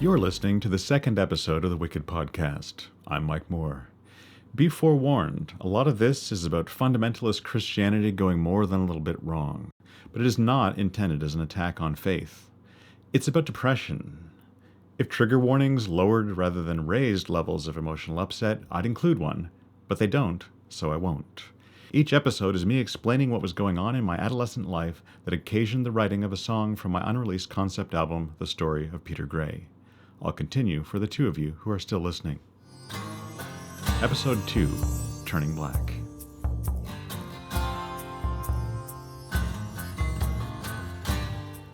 You're listening to the second episode of the Wikkid podcast. I'm Mike Moore. Be forewarned, a lot of this is about fundamentalist Christianity going more than a little bit wrong, but it is not intended as an attack on faith. It's about depression. If trigger warnings lowered rather than raised levels of emotional upset, I'd include one, but they don't, so I won't. Each episode is me explaining what was going on in my adolescent life that occasioned the writing of a song from my unreleased concept album, The Story of Peter Gray. I'll continue for the two of you who are still listening. Episode 2, Turning Black.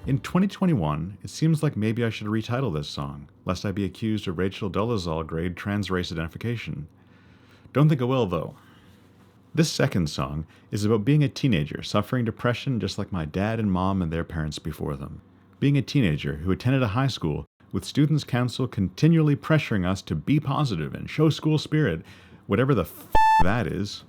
In 2021, it seems like maybe I should retitle this song, lest I be accused of Rachel Dolezal grade trans-race identification. Don't think I will, though. This second song is about being a teenager suffering depression just like my dad and mom and their parents before them. Being a teenager who attended a high school with Students' Council continually pressuring us to be positive and show school spirit, whatever the that is.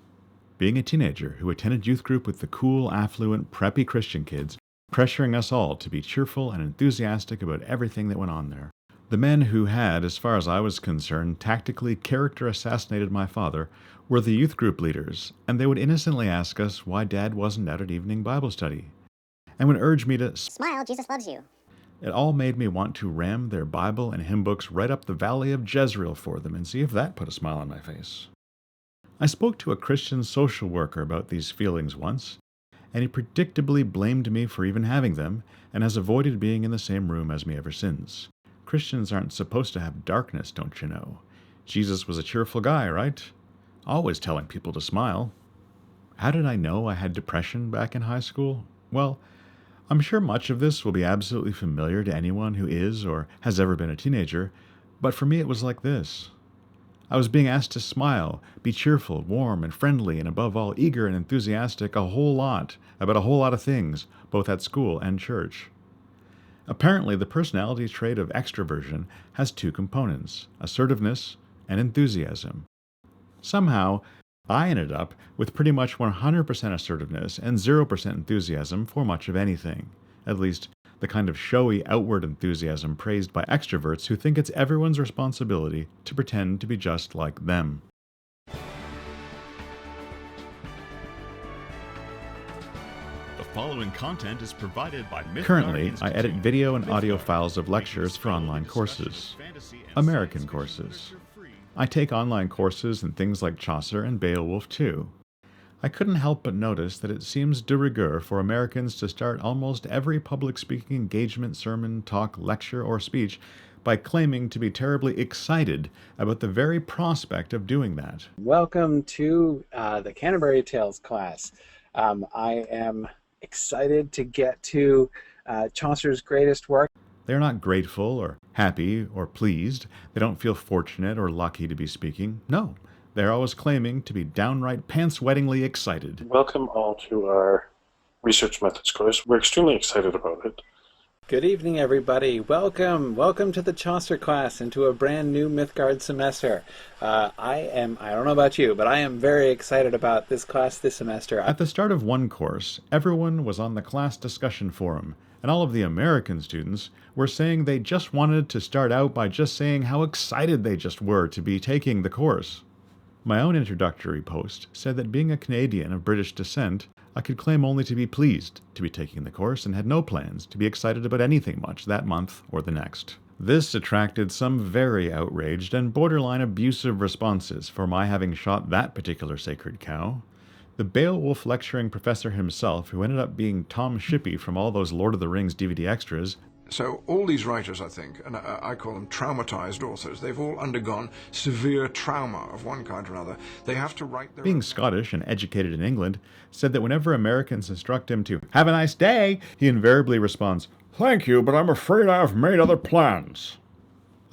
Being a teenager who attended youth group with the cool, affluent, preppy Christian kids, pressuring us all to be cheerful and enthusiastic about everything that went on there. The men who had, as far as I was concerned, tactically character assassinated my father were the youth group leaders, and they would innocently ask us why Dad wasn't out at evening Bible study, and would urge me to smile, Jesus loves you. It all made me want to ram their Bible and hymn books right up the valley of Jezreel for them and see if that put a smile on my face. I spoke to a Christian social worker about these feelings once, and he predictably blamed me for even having them and has avoided being in the same room as me ever since. Christians aren't supposed to have darkness, don't you know? Jesus was a cheerful guy, right? Always telling people to smile. How did I know I had depression back in high school? Well, I'm sure much of this will be absolutely familiar to anyone who is or has ever been a teenager, but for me it was like this. I was being asked to smile, be cheerful, warm, and friendly, and above all, eager and enthusiastic a whole lot, about a whole lot of things, both at school and church. Apparently, the personality trait of extroversion has two components, assertiveness and enthusiasm. Somehow, I ended up with pretty much 100% assertiveness and 0% enthusiasm for much of anything, at least the kind of showy outward enthusiasm praised by extroverts who think it's everyone's responsibility to pretend to be just like them. The following content is provided by Currently, I edit video and audio files of lectures for online courses, American courses. I take online courses in things like Chaucer and Beowulf too. I couldn't help but notice that it seems de rigueur for Americans to start almost every public speaking engagement, sermon, talk, lecture, or speech by claiming to be terribly excited about the very prospect of doing that. Welcome to the Canterbury Tales class. I am excited to get to Chaucer's greatest work. They're not grateful or happy or pleased. They don't feel fortunate or lucky to be speaking. No, they're always claiming to be downright pants-wettingly excited. Welcome all to our research methods course. We're extremely excited about it. Good evening, everybody. Welcome to the Chaucer class and to a brand new Mythgard semester. I don't know about you, but I am very excited about this class this semester. At the start of one course, everyone was on the class discussion forum, and all of the American students were saying they just wanted to start out by just saying how excited they just were to be taking the course. My own introductory post said that being a Canadian of British descent, I could claim only to be pleased to be taking the course and had no plans to be excited about anything much that month or the next. This attracted some very outraged and borderline abusive responses for my having shot that particular sacred cow. The Beowulf lecturing professor himself, who ended up being Tom Shippey from all those Lord of the Rings DVD extras. So all these writers, I think, and I call them traumatized authors, they've all undergone severe trauma of one kind or another. They have to write their Being Scottish and educated in England, said that whenever Americans instruct him to have a nice day, he invariably responds, "Thank you, but I'm afraid I've made other plans."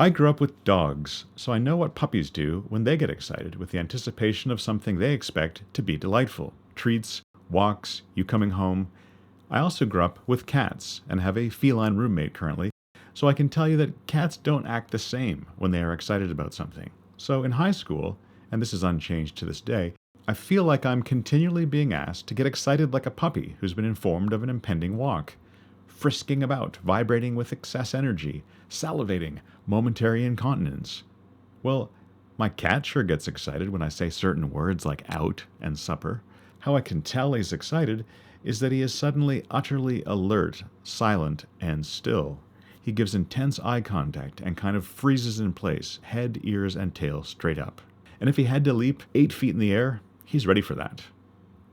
I grew up with dogs, so I know what puppies do when they get excited with the anticipation of something they expect to be delightful. Treats, walks, you coming home. I also grew up with cats and have a feline roommate currently, so I can tell you that cats don't act the same when they are excited about something. So in high school, and this is unchanged to this day, I feel like I'm continually being asked to get excited like a puppy who's been informed of an impending walk. frisking about, vibrating with excess energy, salivating, momentary incontinence. Well, my cat sure gets excited when I say certain words like out and supper. How I can tell he's excited is that he is suddenly utterly alert, silent, and still. He gives intense eye contact and kind of freezes in place, head, ears, and tail straight up. And if he had to leap 8 feet in the air, he's ready for that.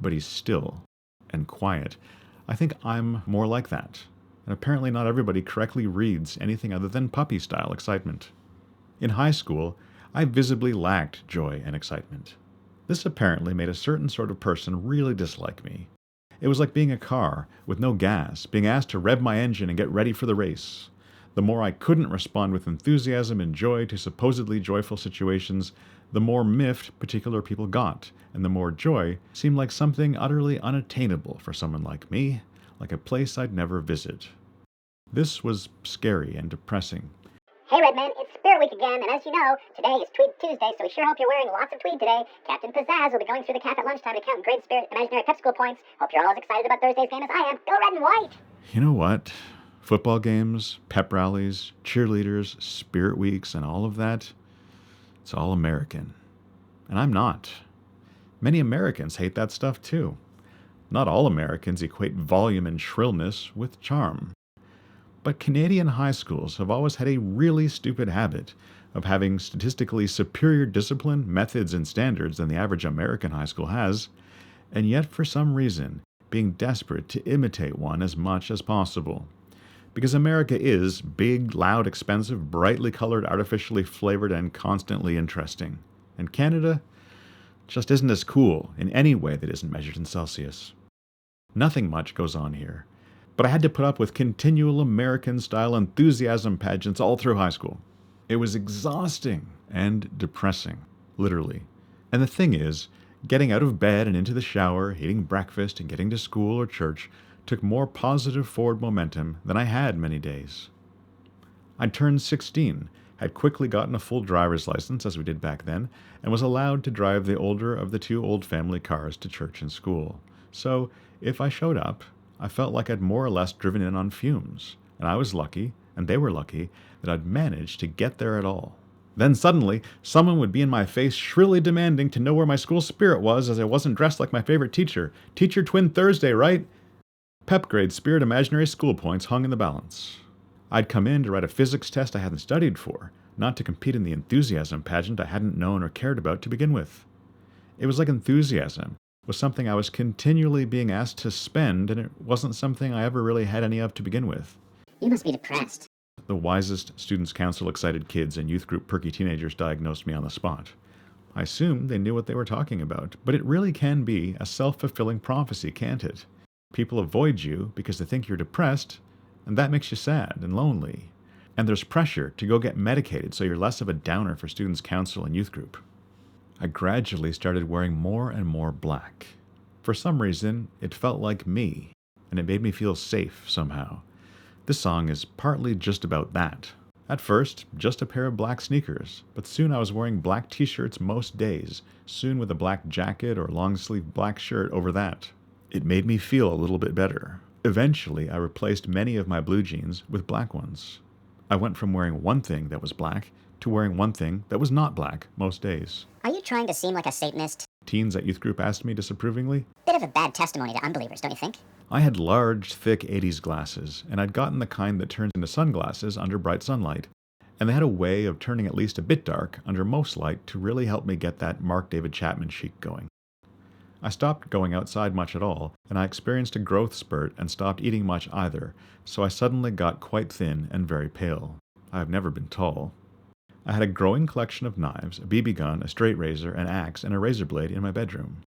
But he's still and quiet. I think I'm more like that. And apparently not everybody correctly reads anything other than puppy-style excitement. In high school, I visibly lacked joy and excitement. This apparently made a certain sort of person really dislike me. It was like being a car with no gas, being asked to rev my engine and get ready for the race. The more I couldn't respond with enthusiasm and joy to supposedly joyful situations, the more miffed particular people got, and the more joy seemed like something utterly unattainable for someone like me, like a place I'd never visit. This was scary and depressing. Hey Redman, it's Spirit Week again, and as you know, today is Tweed Tuesday, so we sure hope you're wearing lots of tweed today. Captain Pizzazz will be going through the cap at lunchtime to count Great Spirit imaginary pep school points. Hope you're all as excited about Thursday's game as I am. Go red and white! You know what? Football games, pep rallies, cheerleaders, Spirit Weeks, and all of that, it's all American. And I'm not. Many Americans hate that stuff too. Not all Americans equate volume and shrillness with charm. But Canadian high schools have always had a really stupid habit of having statistically superior discipline, methods, and standards than the average American high school has, and yet for some reason being desperate to imitate one as much as possible. Because America is big, loud, expensive, brightly colored, artificially flavored, and constantly interesting. And Canada just isn't as cool in any way that isn't measured in Celsius. Nothing much goes on here. But I had to put up with continual American-style enthusiasm pageants all through high school. It was exhausting and depressing, literally. And the thing is, getting out of bed and into the shower, eating breakfast, and getting to school or church took more positive forward momentum than I had many days. I'd turned 16, had quickly gotten a full driver's license, as we did back then, and was allowed to drive the older of the 2 old family cars to church and school. So, if I showed up, I felt like I'd more or less driven in on fumes, and I was lucky, and they were lucky, that I'd managed to get there at all. Then suddenly, someone would be in my face shrilly demanding to know where my school spirit was as I wasn't dressed like my favorite teacher. Teacher Twin Thursday, right? Pep grade spirit imaginary school points hung in the balance. I'd come in to write a physics test I hadn't studied for, not to compete in the enthusiasm pageant I hadn't known or cared about to begin with. It was like enthusiasm was something I was continually being asked to spend, and it wasn't something I ever really had any of to begin with. You must be depressed. The wisest Students' Council excited kids and youth group perky teenagers diagnosed me on the spot. I assumed they knew what they were talking about, but it really can be a self-fulfilling prophecy, can't it? People avoid you because they think you're depressed, and that makes you sad and lonely. And there's pressure to go get medicated so you're less of a downer for Students' Council and youth group. I gradually started wearing more and more black. For some reason, it felt like me, and it made me feel safe somehow. This song is partly just about that. At first, just a pair of black sneakers, but soon I was wearing black t-shirts most days, soon with a black jacket or long-sleeve black shirt over that. It made me feel a little bit better. Eventually, I replaced many of my blue jeans with black ones. I went from wearing one thing that was black to wearing one thing that was not black most days. Are you trying to seem like a Satanist? Teens at youth group asked me disapprovingly. Bit of a bad testimony to unbelievers, don't you think? I had large, thick 80s glasses, and I'd gotten the kind that turns into sunglasses under bright sunlight. And they had a way of turning at least a bit dark under most light to really help me get that Mark David Chapman chic going. I stopped going outside much at all, and I experienced a growth spurt and stopped eating much either, so I suddenly got quite thin and very pale. I have never been tall. I had a growing collection of knives, a BB gun, a straight razor, an axe, and a razor blade in my bedroom.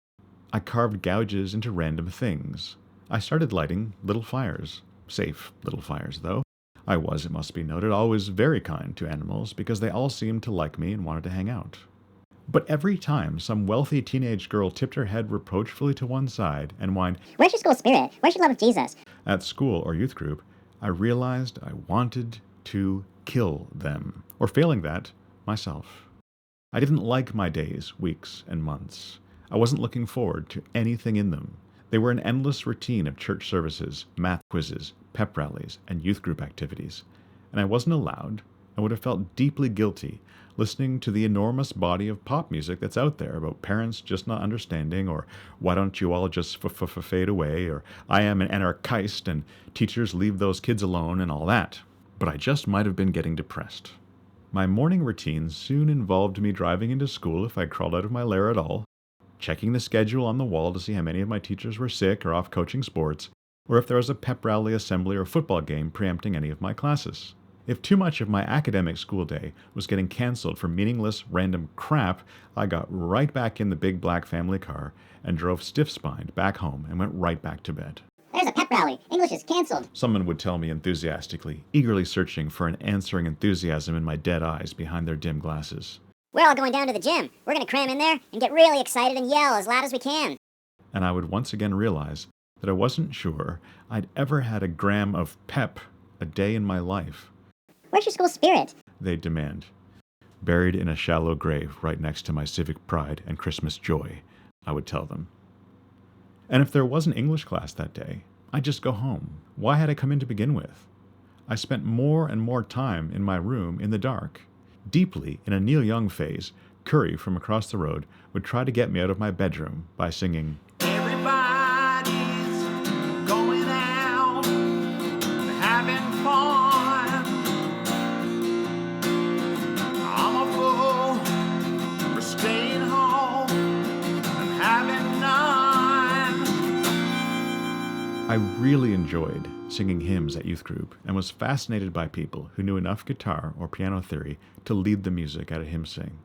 I carved gouges into random things. I started lighting little fires. Safe little fires, though. I was, it must be noted, always very kind to animals because they all seemed to like me and wanted to hang out. But every time some wealthy teenage girl tipped her head reproachfully to one side and whined, "Where's your school spirit? Where's your love of Jesus?" at school or youth group, I realized I wanted to kill them, or failing that, myself. I didn't like my days, weeks, and months. I wasn't looking forward to anything in them. They were an endless routine of church services, math quizzes, pep rallies, and youth group activities. And I wasn't allowed. I would have felt deeply guilty listening to the enormous body of pop music that's out there about parents just not understanding, or why don't you all just fade away, or I am an anarchist and teachers leave those kids alone and all that. But I just might have been getting depressed. My morning routine soon involved me driving into school if I crawled out of my lair at all, checking the schedule on the wall to see how many of my teachers were sick or off coaching sports, or if there was a pep rally, assembly, or football game preempting any of my classes. If too much of my academic school day was getting cancelled for meaningless, random crap, I got right back in the big black family car and drove stiff-spined back home and went right back to bed. There's a pep rally. English is cancelled. Someone would tell me enthusiastically, eagerly searching for an answering enthusiasm in my dead eyes behind their dim glasses. We're all going down to the gym. We're going to cram in there and get really excited and yell as loud as we can. And I would once again realize that I wasn't sure I'd ever had a gram of pep a day in my life. Where's your school spirit? They'd demand. Buried in a shallow grave right next to my civic pride and Christmas joy, I would tell them. And if there was an English class that day, I'd just go home. Why had I come in to begin with? I spent more and more time in my room in the dark. Deeply in a Neil Young phase, Curry from across the road would try to get me out of my bedroom by singing, Everybody's going out, having fun. I'm a fool for staying home and having none. I really enjoyed singing hymns at youth group and was fascinated by people who knew enough guitar or piano theory to lead the music at a hymn sing.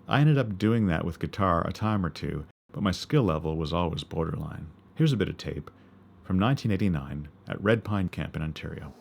I ended up doing that with guitar a time or two, but my skill level was always borderline. Here's a bit of tape from 1989 at Red Pine Camp in Ontario.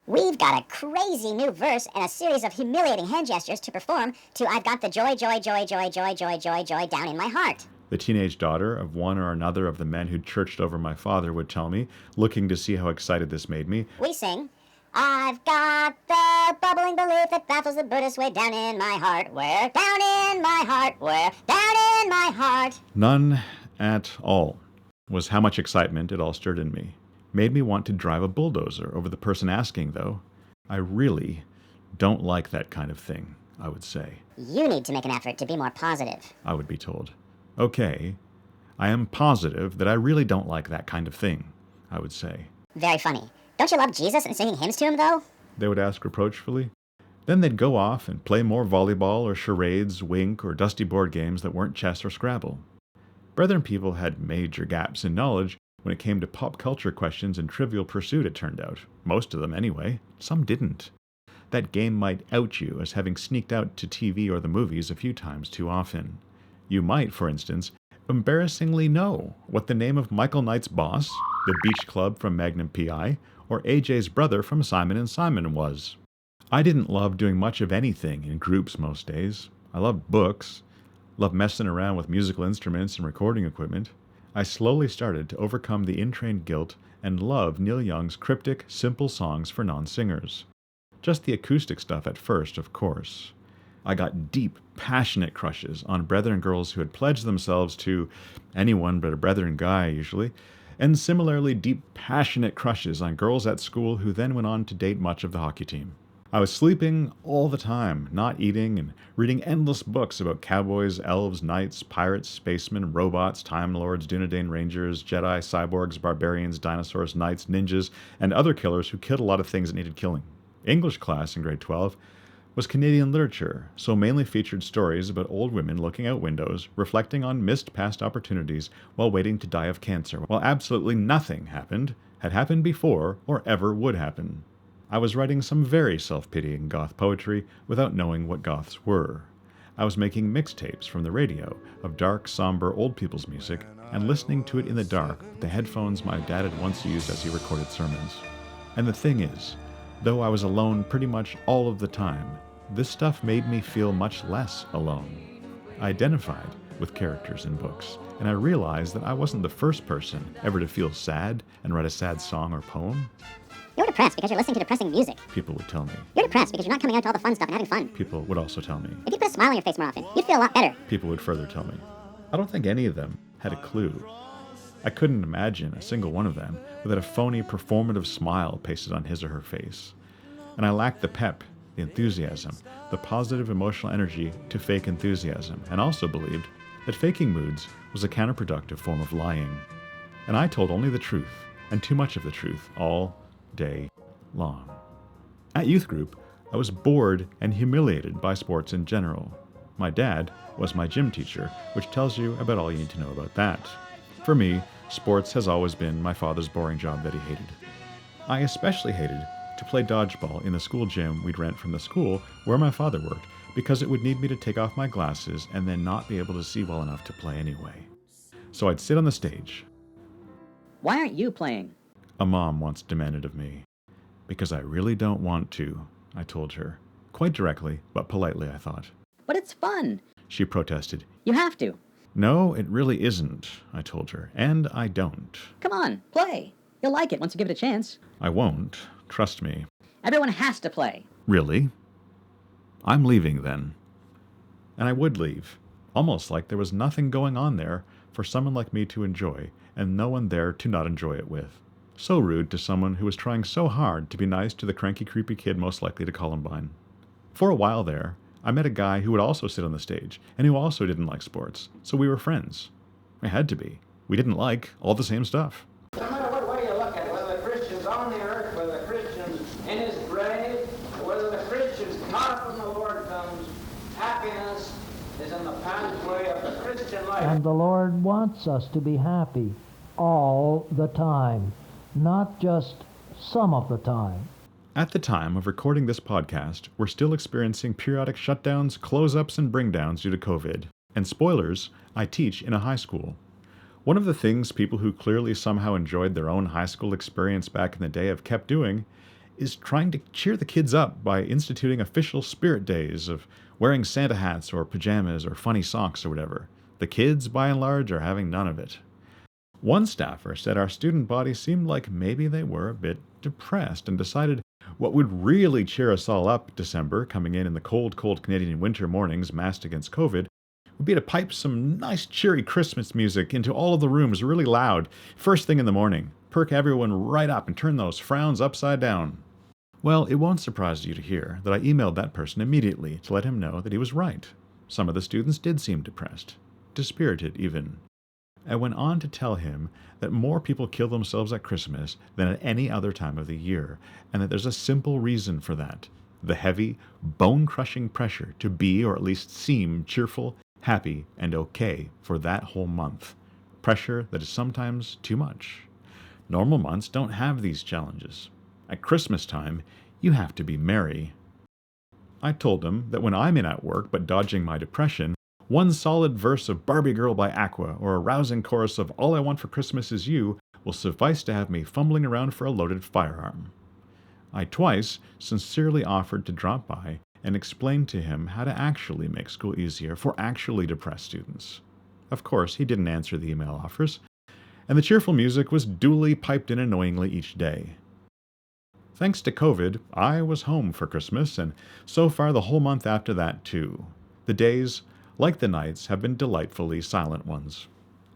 We've got a crazy new verse and a series of humiliating hand gestures to perform to I've got the joy, joy, joy, joy, joy, joy, joy, joy down in my heart. The teenage daughter of one or another of the men who'd churched over my father would tell me, looking to see how excited this made me. We sing, I've got the bubbling belief that baffles the Buddhist way down in my heart. Where? Down in my heart. Where? Down in my heart. None at all was how much excitement it all stirred in me. Made me want to drive a bulldozer over the person asking, though. I really don't like that kind of thing, I would say. You need to make an effort to be more positive. I would be told. Okay, I am positive that I really don't like that kind of thing, I would say. Very funny. Don't you love Jesus and singing hymns to him, though? They would ask reproachfully. Then they'd go off and play more volleyball or charades, wink, or dusty board games that weren't chess or Scrabble. Brethren people had major gaps in knowledge when it came to pop culture questions and Trivial Pursuit, it turned out. Most of them, anyway. Some didn't. That game might out you as having sneaked out to TV or the movies a few times too often. You might, for instance, embarrassingly know what the name of Michael Knight's boss, the Beach Club from Magnum P.I., or AJ's brother from Simon & Simon was. I didn't love doing much of anything in groups most days. I loved books, loved messing around with musical instruments and recording equipment. I slowly started to overcome the in-trained guilt and love Neil Young's cryptic, simple songs for non-singers. Just the acoustic stuff at first, of course. I got deep, passionate crushes on brethren girls who had pledged themselves to anyone but a brethren guy, usually, and similarly deep, passionate crushes on girls at school who then went on to date much of the hockey team. I was sleeping all the time, not eating, and reading endless books about cowboys, elves, knights, pirates, spacemen, robots, time lords, Dunedain rangers, Jedi, cyborgs, barbarians, dinosaurs, knights, ninjas, and other killers who killed a lot of things that needed killing. English class in grade 12 was Canadian literature, so mainly featured stories about old women looking out windows, reflecting on missed past opportunities while waiting to die of cancer, while absolutely nothing had happened before, or ever would happen. I was writing some very self-pitying goth poetry without knowing what goths were. I was making mixtapes from the radio of dark, somber old people's music and listening to it in the dark with the headphones my dad had once used as he recorded sermons. And the thing is, though I was alone pretty much all of the time, this stuff made me feel much less alone. I identified with characters in books, and I realized that I wasn't the first person ever to feel sad and write a sad song or poem. You're depressed because you're listening to depressing music. People would tell me. You're depressed because you're not coming out to all the fun stuff and having fun. People would also tell me. If you put a smile on your face more often, you'd feel a lot better. People would further tell me. I don't think any of them had a clue. I couldn't imagine a single one of them without a phony performative smile pasted on his or her face. And I lacked the pep, the enthusiasm, the positive emotional energy to fake enthusiasm, and also believed that faking moods was a counterproductive form of lying. And I told only the truth, and too much of the truth, all day long. At youth group, I was bored and humiliated by sports in general. My dad was my gym teacher, which tells you about all you need to know about that. For me, sports has always been my father's boring job that he hated. I especially hated to play dodgeball in the school gym we'd rent from the school where my father worked, because it would need me to take off my glasses and then not be able to see well enough to play anyway. So I'd sit on the stage. Why aren't you playing? A mom once demanded of me. Because I really don't want to, I told her. Quite directly, but politely, I thought. But it's fun. She protested. You have to. No, it really isn't, I told her, and I don't. Come on, play. You'll like it once you give it a chance. I won't, trust me. Everyone has to play. Really? I'm leaving then. And I would leave, almost like there was nothing going on there for someone like me to enjoy, and no one there to not enjoy it with. So rude to someone who was trying so hard to be nice to the cranky, creepy kid most likely to Columbine. For a while there, I met a guy who would also sit on the stage, and who also didn't like sports, so we were friends. We had to be. We didn't like all the same stuff. No matter what way you look at it, whether the Christian's on the earth, whether the Christian's in his grave, or whether the Christian's caught when the Lord comes, happiness is in the pathway of the Christian life. And the Lord wants us to be happy all the time, not just some of the time. At the time of recording this podcast, we're still experiencing periodic shutdowns, close-ups, and bring-downs due to COVID. And spoilers, I teach in a high school. One of the things people who clearly somehow enjoyed their own high school experience back in the day have kept doing is trying to cheer the kids up by instituting official spirit days of wearing Santa hats or pajamas or funny socks or whatever. The kids, by and large, are having none of it. One staffer said our student body seemed like maybe they were a bit depressed and decided what would really cheer us all up December, coming in the cold, cold Canadian winter mornings masked against COVID, would be to pipe some nice cheery Christmas music into all of the rooms really loud, first thing in the morning, perk everyone right up and turn those frowns upside down. Well, it won't surprise you to hear that I emailed that person immediately to let him know that he was right. Some of the students did seem depressed, dispirited even. I went on to tell him that more people kill themselves at Christmas than at any other time of the year, and that there's a simple reason for that: the heavy, bone-crushing pressure to be, or at least seem, cheerful, happy, and okay for that whole month. Pressure that is sometimes too much. Normal months don't have these challenges. At Christmas time, you have to be merry. I told him that when I'm in at work but dodging my depression, one solid verse of Barbie Girl by Aqua or a rousing chorus of All I Want for Christmas Is You will suffice to have me fumbling around for a loaded firearm. I twice sincerely offered to drop by and explain to him how to actually make school easier for actually depressed students. Of course, he didn't answer the email offers, and the cheerful music was duly piped in annoyingly each day. Thanks to COVID, I was home for Christmas, and so far the whole month after that too. The days, like the nights, have been delightfully silent ones.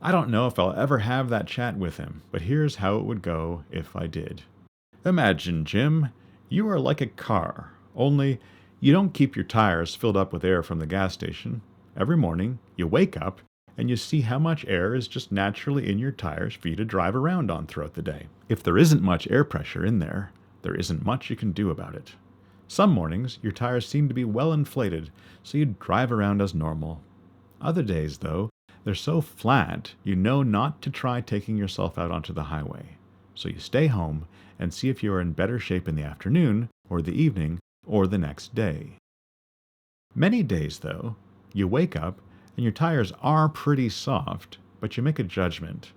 I don't know if I'll ever have that chat with him, but here's how it would go if I did. Imagine, Jim, you are like a car, only you don't keep your tires filled up with air from the gas station. Every morning, you wake up and you see how much air is just naturally in your tires for you to drive around on throughout the day. If there isn't much air pressure in there isn't much you can do about it. Some mornings, your tires seem to be well inflated, so you drive around as normal. Other days, though, they're so flat you know not to try taking yourself out onto the highway. So you stay home and see if you are in better shape in the afternoon, or the evening, or the next day. Many days, though, you wake up and your tires are pretty soft, but you make a judgment.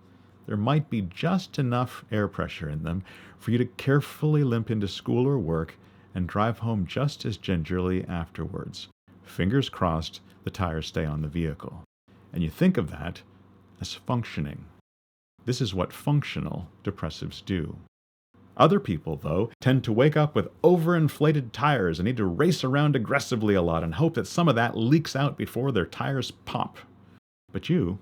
there might be just enough air pressure in them for you to carefully limp into school or work and drive home just as gingerly afterwards. Fingers crossed the tires stay on the vehicle. And you think of that as functioning. This is what functional depressives do. Other people, though, tend to wake up with overinflated tires and need to race around aggressively a lot and hope that some of that leaks out before their tires pop. But you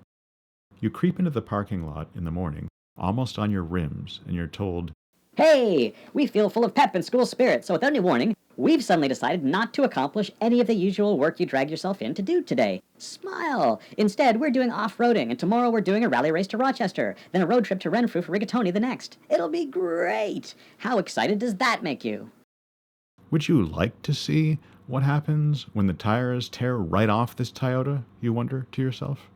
creep into the parking lot in the morning, almost on your rims, and you're told, Hey, we feel full of pep and school spirit, so without any warning, we've suddenly decided not to accomplish any of the usual work you dragged yourself in to do today. Smile! Instead, we're doing off-roading, and tomorrow we're doing a rally race to Rochester, then a road trip to Renfrew for Rigatoni the next. It'll be great! How excited does that make you? would you like to see what happens when the tires tear right off this Toyota, you wonder to yourself?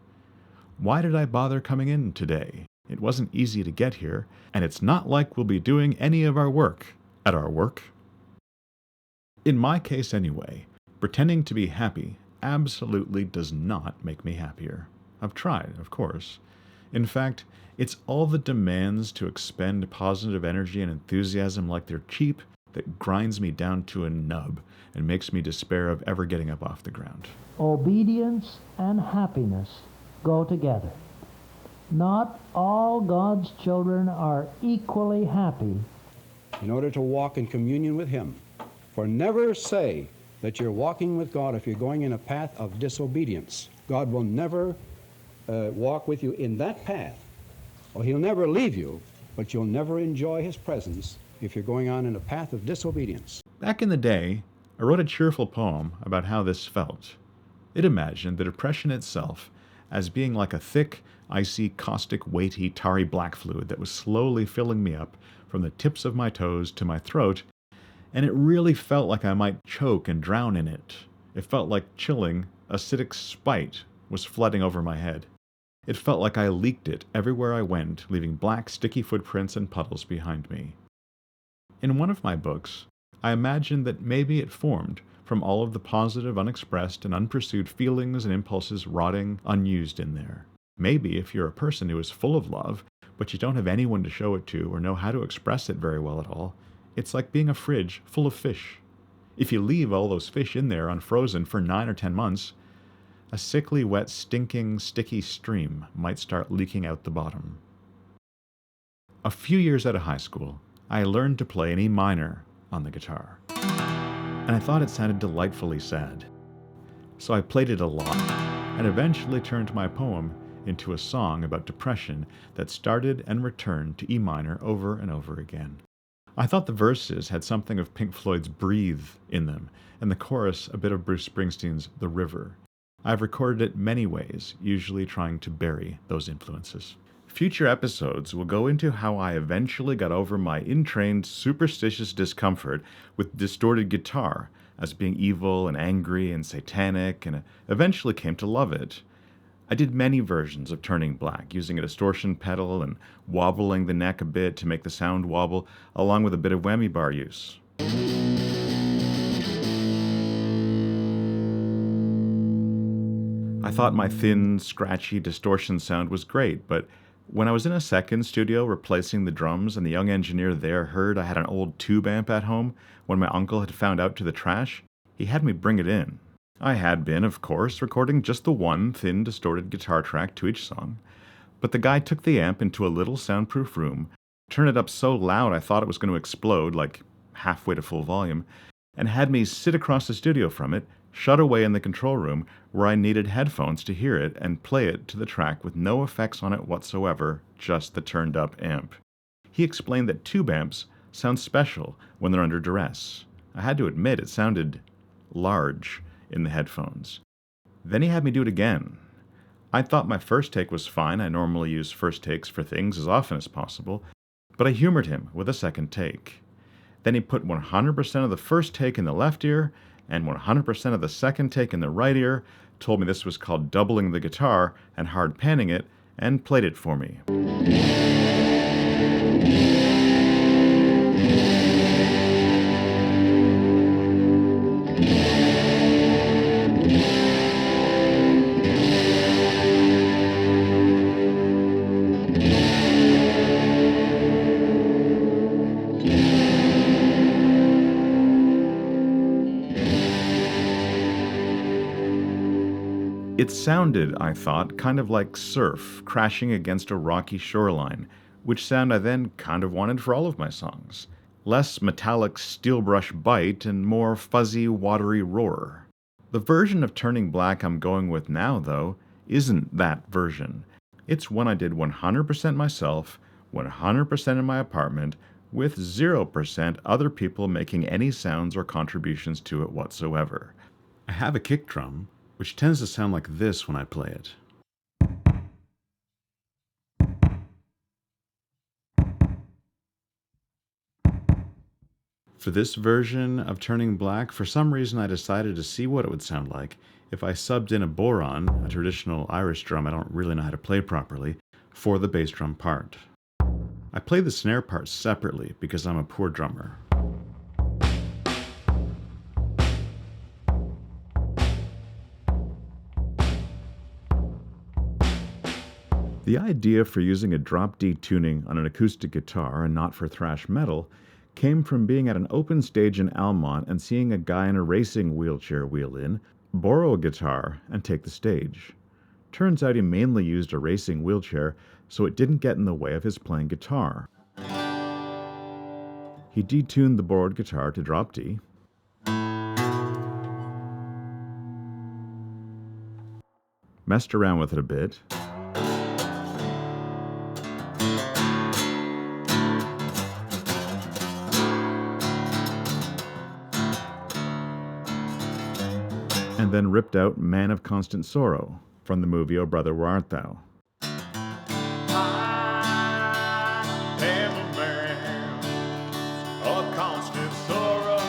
Why did I bother coming in today? It wasn't easy to get here, and it's not like we'll be doing any of our work at our work. In my case anyway, pretending to be happy absolutely does not make me happier. I've tried, of course. In fact, it's all the demands to expend positive energy and enthusiasm like they're cheap that grinds me down to a nub and makes me despair of ever getting up off the ground. Obedience and happiness go together. Not all God's children are equally happy. In order to walk in communion with Him. For never say that you're walking with God if you're going in a path of disobedience. God will never walk with you in that path. Or He'll never leave you, but you'll never enjoy His presence if you're going on in a path of disobedience. Back in the day, I wrote a cheerful poem about how this felt. It imagined the depression itself as being like a thick, icy, caustic, weighty, tarry black fluid that was slowly filling me up from the tips of my toes to my throat, and it really felt like I might choke and drown in it. It felt like chilling, acidic spite was flooding over my head. It felt like I leaked it everywhere I went, leaving black, sticky footprints and puddles behind me. In one of my books, I imagined that maybe it formed from all of the positive, unexpressed, and unpursued feelings and impulses rotting unused in there. Maybe if you're a person who is full of love, but you don't have anyone to show it to or know how to express it very well at all, it's like being a fridge full of fish. If you leave all those fish in there unfrozen for 9 or 10 months, a sickly, wet, stinking, sticky stream might start leaking out the bottom. A few years out of high school, I learned to play an E minor on the guitar, and I thought it sounded delightfully sad. So I played it a lot, and eventually turned my poem into a song about depression that started and returned to E minor over and over again. I thought the verses had something of Pink Floyd's Breathe in them, and the chorus a bit of Bruce Springsteen's The River. I've recorded it many ways, usually trying to bury those influences. Future episodes will go into how I eventually got over my entrained superstitious discomfort with distorted guitar as being evil and angry and satanic, and eventually came to love it. I did many versions of Turning Black, using a distortion pedal and wobbling the neck a bit to make the sound wobble, along with a bit of whammy bar use. I thought my thin, scratchy distortion sound was great, but when I was in a second studio replacing the drums and the young engineer there heard I had an old tube amp at home when my uncle had found out to the trash, he had me bring it in. I had been, of course, recording just the one thin, distorted guitar track to each song, but the guy took the amp into a little soundproof room, turned it up so loud I thought it was going to explode, like halfway to full volume, and had me sit across the studio from it, shut away in the control room where I needed headphones to hear it and play it to the track with no effects on it whatsoever, just the turned up amp. He explained that tube amps sound special when they're under duress. I had to admit it sounded large in the headphones. Then he had me do it again. I thought my first take was fine. I normally use first takes for things as often as possible, but I humored him with a second take. Then he put 100% of the first take in the left ear and 100% of the second take in the right ear, told me this was called doubling the guitar and hard panning it, and played it for me. It sounded, I thought, kind of like surf crashing against a rocky shoreline, which sound I then kind of wanted for all of my songs. Less metallic steel brush bite and more fuzzy, watery roar. The version of Turning Black I'm going with now, though, isn't that version. It's one I did 100% myself, 100% in my apartment, with 0% other people making any sounds or contributions to it whatsoever. I have a kick drum, which tends to sound like this when I play it. For this version of Turning Black, for some reason I decided to see what it would sound like if I subbed in a boron, a traditional Irish drum I don't really know how to play properly, for the bass drum part. I play the snare part separately because I'm a poor drummer. The idea for using a drop D tuning on an acoustic guitar and not for thrash metal came from being at an open stage in Almont and seeing a guy in a racing wheelchair wheel in, borrow a guitar, and take the stage. Turns out he mainly used a racing wheelchair, so it didn't get in the way of his playing guitar. He detuned the borrowed guitar to drop D, messed around with it a bit, and then ripped out Man of Constant Sorrow from the movie O Brother, Where Art Thou? I am a man of constant sorrow.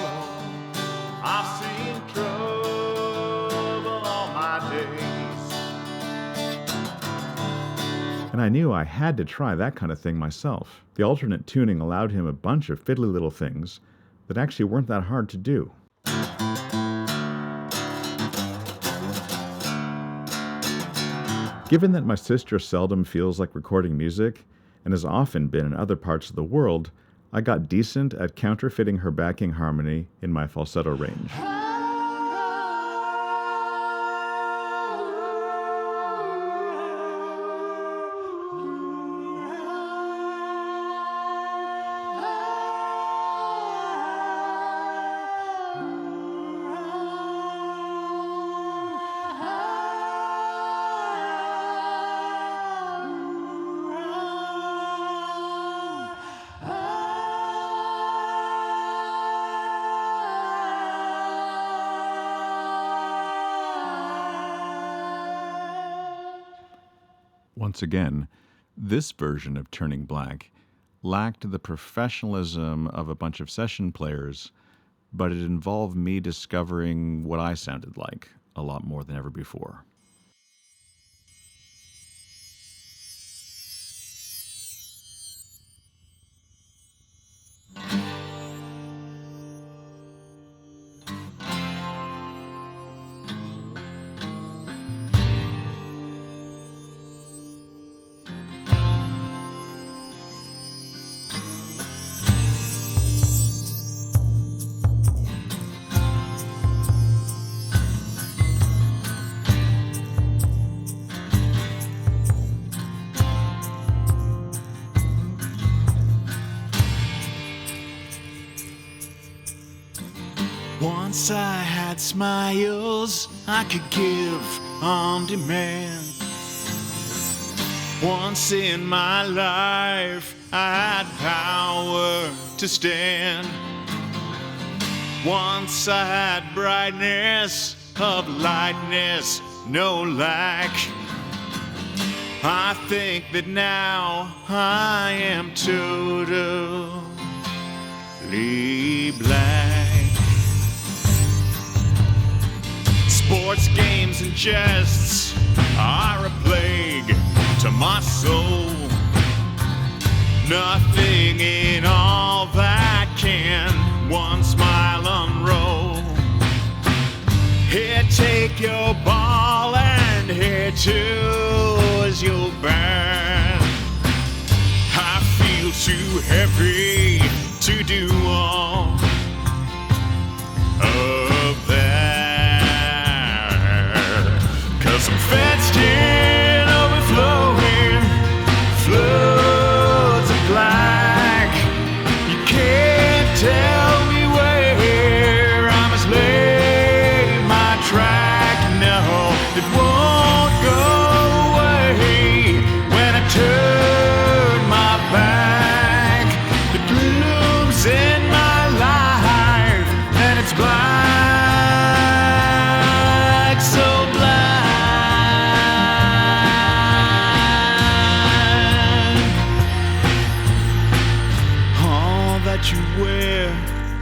I've seen trouble all my days. And I knew I had to try that kind of thing myself. The alternate tuning allowed him a bunch of fiddly little things that actually weren't that hard to do. Given that my sister seldom feels like recording music, and has often been in other parts of the world, I got decent at counterfeiting her backing harmony in my falsetto range. Once again, this version of Turning Black lacked the professionalism of a bunch of session players, but it involved me discovering what I sounded like a lot more than ever before. Once I had smiles I could give on demand. Once in my life I had power to stand. Once I had brightness of lightness, no lack. I think that now I am totally black. Sports, games, and jests are a plague to my soul. Nothing in all that can one smile unroll. Here, take your ball, and here too is your burn. I feel too heavy to do all of that. 'Cause I'm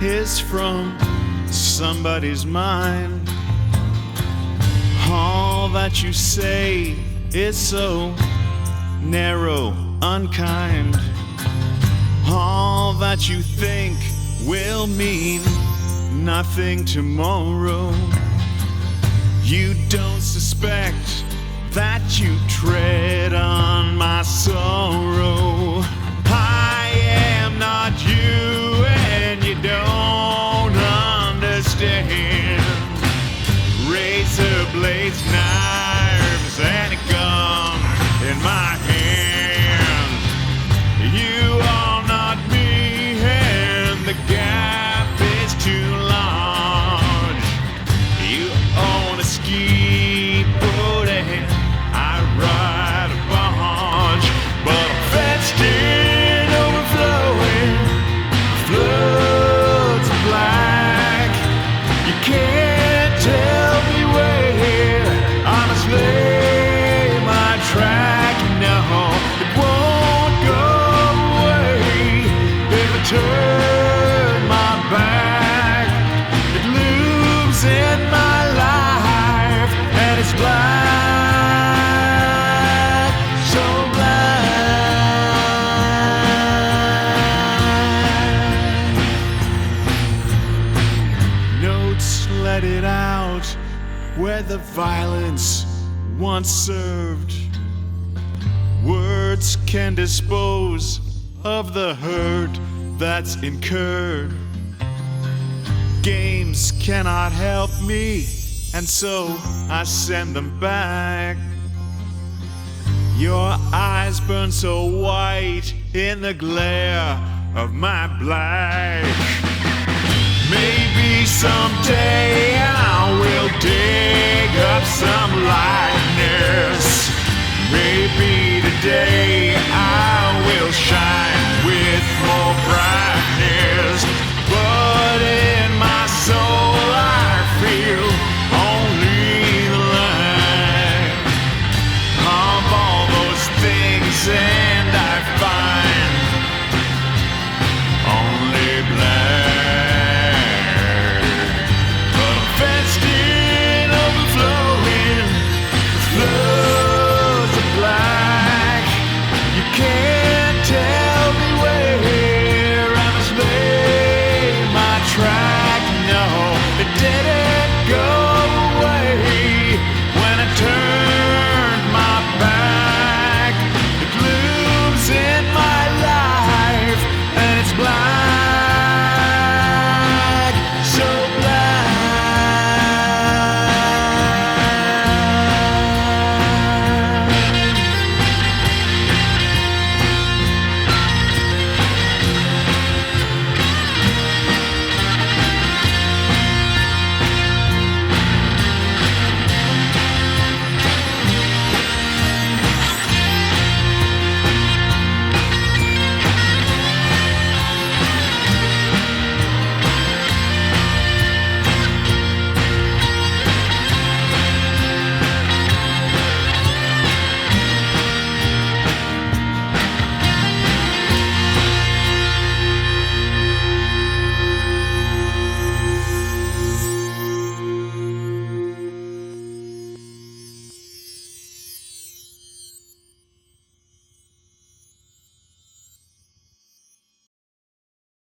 is from somebody's mind. All that you say is so narrow, unkind. All that you think will mean nothing tomorrow. You don't suspect that you tread on my sorrow. I am not you, and you don't understand. Razor blades, knives, and a gun in my hand. You are not me, and the gap is too large. You own a ski boat and I ride a barge, but I'm fenced in, overflowing, floods of black. You can't tell me where I must lay my track. No, it won't go away if I turn my back. It looms in my life, and it's black, so black. Notes let it out where the violence once served. Words can dispose of the hurt that's incurred. Games cannot help me, and so I send them back. Your eyes burn so white in the glare of my black. Maybe someday I will dig up some lightness. Maybe today I will shine.